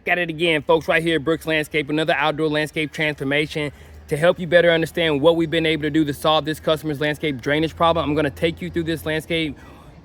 Back at it again, folks, right here at Brooks Landscape, another outdoor landscape transformation to help you better understand what we've been able to do to solve this customer's landscape drainage problem. I'm gonna take you through this landscape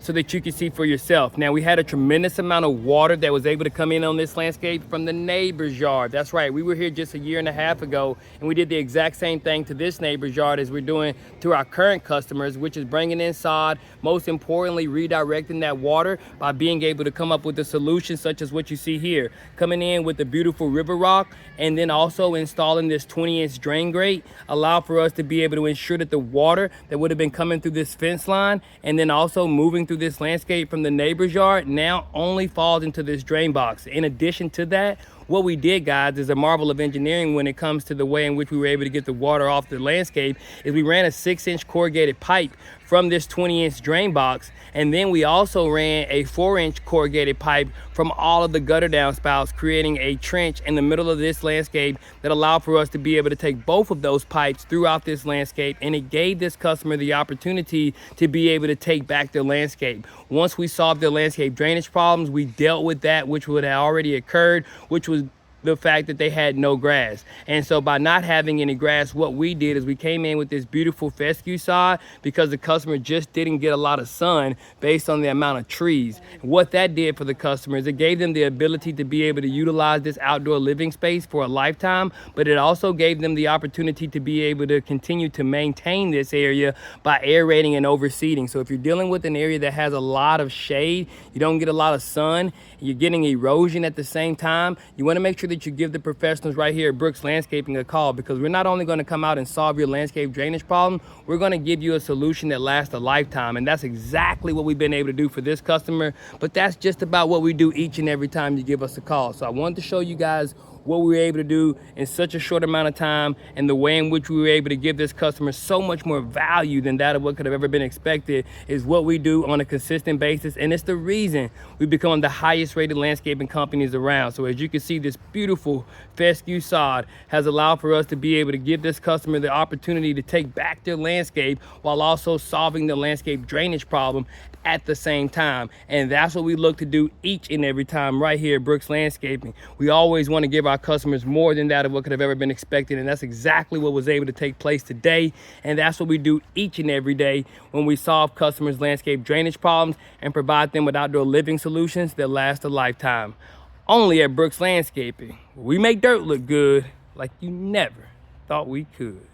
so that you can see for yourself. Now, we had a tremendous amount of water that was able to come in on this landscape from the neighbor's yard. That's right, we were here just a year and a half ago, and we did the exact same thing to this neighbor's yard as we're doing to our current customers, which is bringing in sod, most importantly, redirecting that water by being able to come up with a solution such as what you see here. Coming in with the beautiful river rock, and then also installing this 20-inch drain grate, allow for us to be able to ensure that the water that would have been coming through this fence line and then also moving through this landscape from the neighbor's yard now only falls into this drain box. In addition to that, what we did, guys, is a marvel of engineering when it comes to the way in which we were able to get the water off the landscape, is we ran a 6-inch corrugated pipe from this 20-inch drain box, and then we also ran a 4-inch corrugated pipe from all of the gutter downspouts, creating a trench in the middle of this landscape that allowed for us to be able to take both of those pipes throughout this landscape, and it gave this customer the opportunity to be able to take back their landscape. Once we solved their landscape drainage problems, we dealt with that which would have already occurred, which was the fact that they had no grass. And so by not having any grass, what we did is we came in with this beautiful fescue sod because the customer just didn't get a lot of sun based on the amount of trees. What that did for the customers, it gave them the ability to be able to utilize this outdoor living space for a lifetime, but it also gave them the opportunity to be able to continue to maintain this area by aerating and overseeding. So if you're dealing with an area that has a lot of shade, you don't get a lot of sun, you're getting erosion at the same time, you want to make sure that you give the professionals right here at Brooks Landscaping a call, because we're not only going to come out and solve your landscape drainage problem, we're going to give you a solution that lasts a lifetime. And that's exactly what we've been able to do for this customer, but that's just about what we do each and every time you give us a call. So I wanted to show you guys what we were able to do in such a short amount of time, and the way in which we were able to give this customer so much more value than that of what could have ever been expected is what we do on a consistent basis. And it's the reason we've become the highest rated landscaping companies around. So as you can see, this beautiful fescue sod has allowed for us to be able to give this customer the opportunity to take back their landscape while also solving the landscape drainage problem at the same time. And that's what we look to do each and every time right here at Brooks Landscaping. We always want to give our customers more than that of what could have ever been expected, and that's exactly what was able to take place today. And that's what we do each and every day when we solve customers' landscape drainage problems and provide them with outdoor living solutions that last a lifetime. Only at Brooks Landscaping, we make dirt look good like you never thought we could.